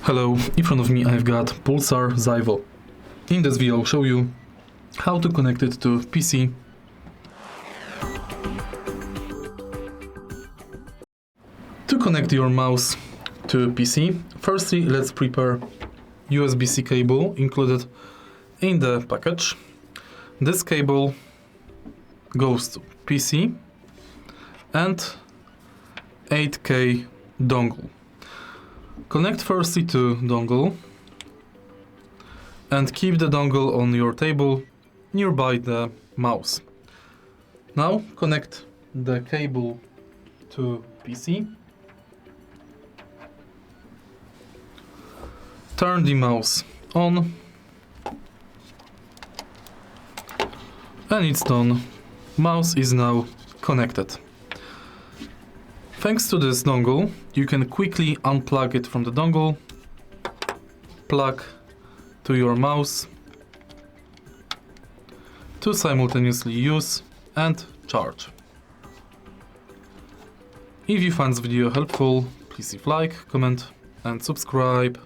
Hello, in front of me I've got Pulsar ZywOo. In this video I'll show you how to connect it to PC. To connect your mouse to PC, firstly let's prepare USB-C cable included in the package. This cable goes to PC and 8K dongle. Connect firstly to dongle and keep the dongle on your table nearby the mouse. Now connect the cable to PC. Turn the mouse on and it's done. Mouse is now connected. Thanks to this dongle, you can quickly unplug it from the dongle, plug to your mouse to simultaneously use and charge. If you find this video helpful, please leave like, comment and subscribe.